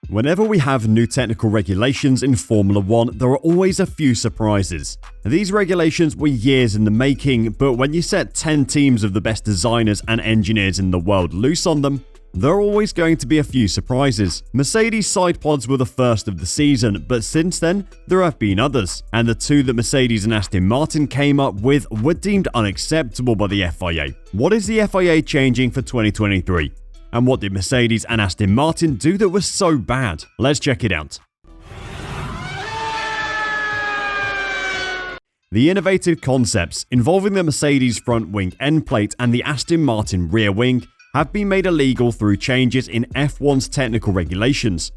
Whenever we have new technical regulations in Formula 1, there are always a few surprises. These regulations were years in the making, but when you set 10 teams of the best designers and engineers in the world loose on them, there are always going to be a few surprises. Mercedes side pods were the first of the season, but since then, there have been others, and the two that Mercedes and Aston Martin came up with were deemed unacceptable by the FIA. What is the FIA changing for 2023? And what did Mercedes and Aston Martin do that was so bad? Let's check it out. The innovative concepts involving the Mercedes front wing end plate and the Aston Martin rear wing have been made illegal through changes in F1's technical regulations.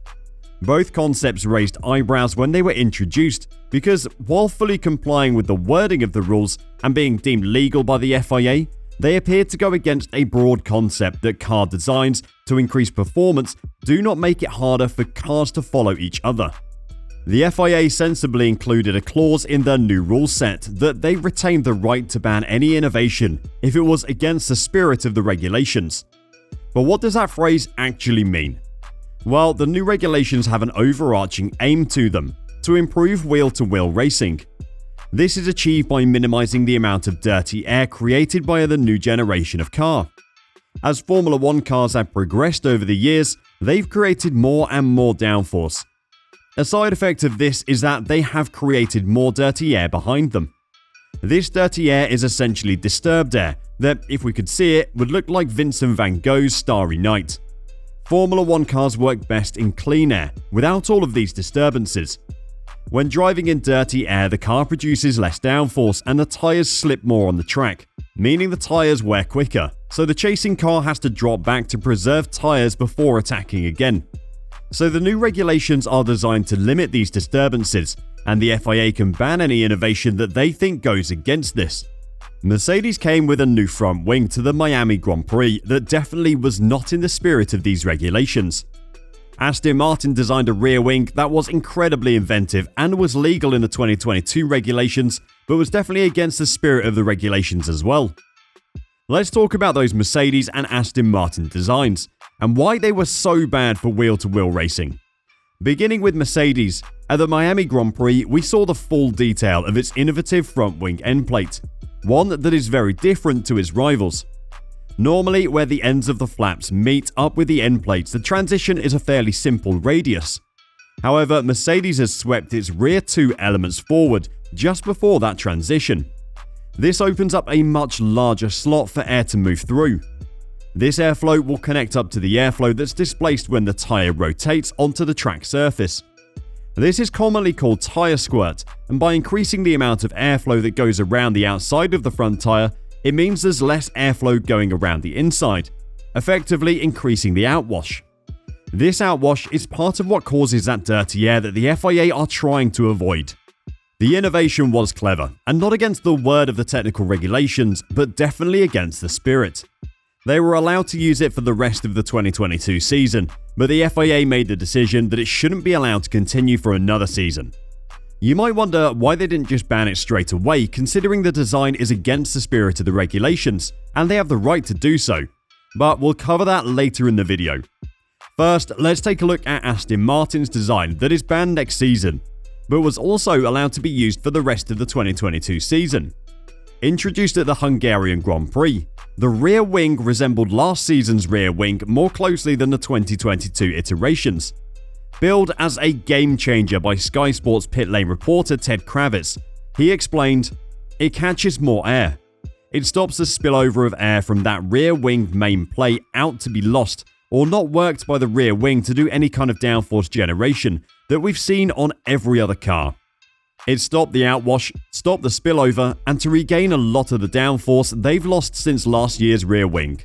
Both concepts raised eyebrows when they were introduced because, while fully complying with the wording of the rules and being deemed legal by the FIA, they appeared to go against a broad concept that car designs to increase performance do not make it harder for cars to follow each other. The FIA sensibly included a clause in their new rule set that they retained the right to ban any innovation if it was against the spirit of the regulations. But what does that phrase actually mean? Well, the new regulations have an overarching aim to them: to improve wheel-to-wheel racing. This is achieved by minimizing the amount of dirty air created by the new generation of car. As Formula 1 cars have progressed over the years, they've created more and more downforce. A side effect of this is that they have created more dirty air behind them. This dirty air is essentially disturbed air that, if we could see it, would look like Vincent van Gogh's Starry Night. Formula 1 cars work best in clean air, without all of these disturbances. When driving in dirty air, the car produces less downforce and the tyres slip more on the track, meaning the tyres wear quicker, so the chasing car has to drop back to preserve tyres before attacking again. So the new regulations are designed to limit these disturbances, and the FIA can ban any innovation that they think goes against this. Mercedes came with a new front wing to the Miami Grand Prix that definitely was not in the spirit of these regulations. Aston Martin designed a rear wing that was incredibly inventive and was legal in the 2022 regulations, but was definitely against the spirit of the regulations as well. Let's talk about those Mercedes and Aston Martin designs, and why they were so bad for wheel-to-wheel racing. Beginning with Mercedes, at the Miami Grand Prix we saw the full detail of its innovative front wing end plate, one that is very different to its rivals. Normally, where the ends of the flaps meet up with the end plates, the transition is a fairly simple radius. However, Mercedes has swept its rear two elements forward just before that transition. This opens up a much larger slot for air to move through. This airflow will connect up to the airflow that's displaced when the tyre rotates onto the track surface. This is commonly called tyre squirt, and by increasing the amount of airflow that goes around the outside of the front tyre, it means there's less airflow going around the inside, effectively increasing the outwash. This outwash is part of what causes that dirty air that the FIA are trying to avoid. The innovation was clever, and not against the word of the technical regulations, but definitely against the spirit. They were allowed to use it for the rest of the 2022 season, but the FIA made the decision that it shouldn't be allowed to continue for another season. You might wonder why they didn't just ban it straight away, considering the design is against the spirit of the regulations, and they have the right to do so. But we'll cover that later in the video. First, let's take a look at Aston Martin's design that is banned next season, but was also allowed to be used for the rest of the 2022 season. Introduced at the Hungarian Grand Prix, the rear wing resembled last season's rear wing more closely than the 2022 iterations. Billed as a game changer by Sky Sports pit lane reporter Ted Kravitz, he explained, "It catches more air. It stops the spillover of air from that rear wing main plate out to be lost or not worked by the rear wing to do any kind of downforce generation that we've seen on every other car. It stopped the outwash, stopped the spillover, and to regain a lot of the downforce they've lost since last year's rear wing."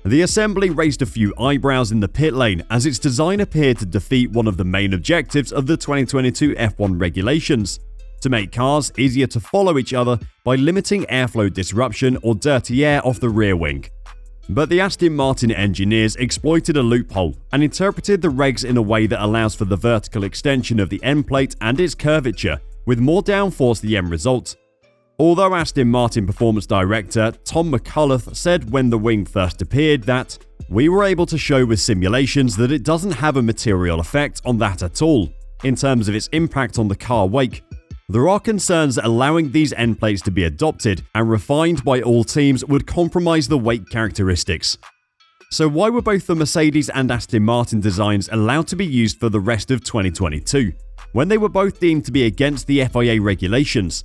The assembly raised a few eyebrows in the pit lane as its design appeared to defeat one of the main objectives of the 2022 F1 regulations: to make cars easier to follow each other by limiting airflow disruption or dirty air off the rear wing. But the Aston Martin engineers exploited a loophole and interpreted the regs in a way that allows for the vertical extension of the end plate and its curvature, with more downforce the end result. Although Aston Martin performance director Tom McCullough said when the wing first appeared that we were able to show with simulations that it doesn't have a material effect on that at all, in terms of its impact on the car wake. There are concerns that allowing these end plates to be adopted and refined by all teams would compromise the wake characteristics. So why were both the Mercedes and Aston Martin designs allowed to be used for the rest of 2022, when they were both deemed to be against the FIA regulations?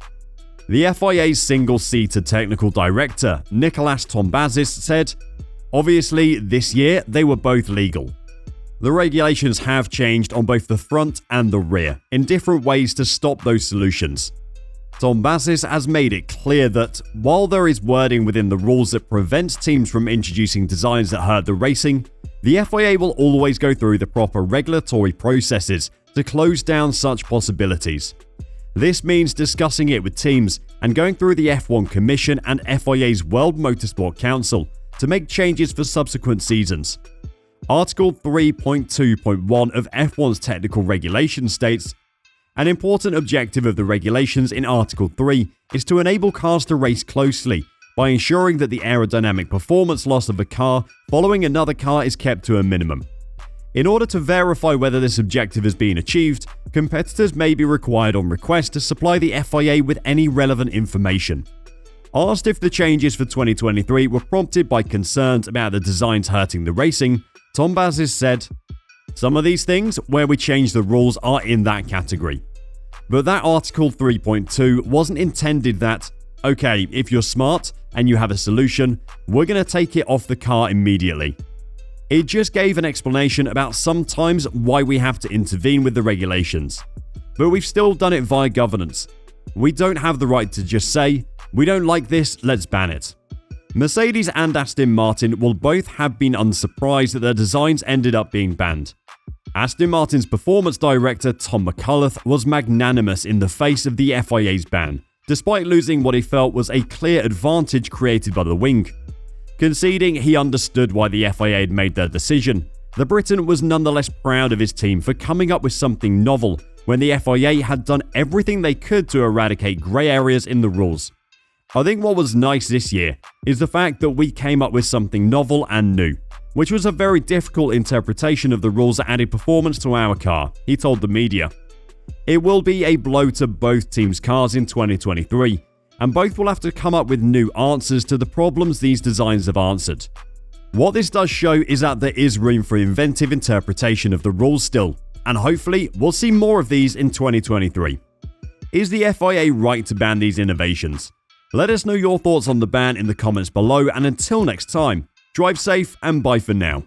The FIA's single-seated technical director, Nicolas Tombazis, said, "Obviously, this year they were both legal. The regulations have changed on both the front and the rear in different ways to stop those solutions." Tombazis has made it clear that while there is wording within the rules that prevents teams from introducing designs that hurt the racing, the FIA will always go through the proper regulatory processes to close down such possibilities. This means discussing it with teams and going through the F1 Commission and FIA's World Motorsport Council to make changes for subsequent seasons. Article 3.2.1 of F1's technical regulation states, "An important objective of the regulations in Article 3 is to enable cars to race closely by ensuring that the aerodynamic performance loss of a car following another car is kept to a minimum. In order to verify whether this objective has been achieved, competitors may be required on request to supply the FIA with any relevant information." Asked if the changes for 2023 were prompted by concerns about the designs hurting the racing, Tombazis said, "Some of these things where we change the rules are in that category. But that Article 3.2 wasn't intended that, okay, if you're smart and you have a solution, we're going to take it off the car immediately. It just gave an explanation about sometimes why we have to intervene with the regulations. But we've still done it via governance. We don't have the right to just say, we don't like this, let's ban it." Mercedes and Aston Martin will both have been unsurprised that their designs ended up being banned. Aston Martin's performance director Tom McCullough was magnanimous in the face of the FIA's ban, despite losing what he felt was a clear advantage created by the wing. Conceding he understood why the FIA had made their decision, the Briton was nonetheless proud of his team for coming up with something novel when the FIA had done everything they could to eradicate grey areas in the rules. "I think what was nice this year is the fact that we came up with something novel and new, which was a very difficult interpretation of the rules that added performance to our car," he told the media. "It will be a blow to both teams' cars in 2023, and both will have to come up with new answers to the problems these designs have answered. What this does show is that there is room for inventive interpretation of the rules still, and hopefully we'll see more of these in 2023. Is the FIA right to ban these innovations? Let us know your thoughts on the ban in the comments below, and until next time, drive safe and bye for now.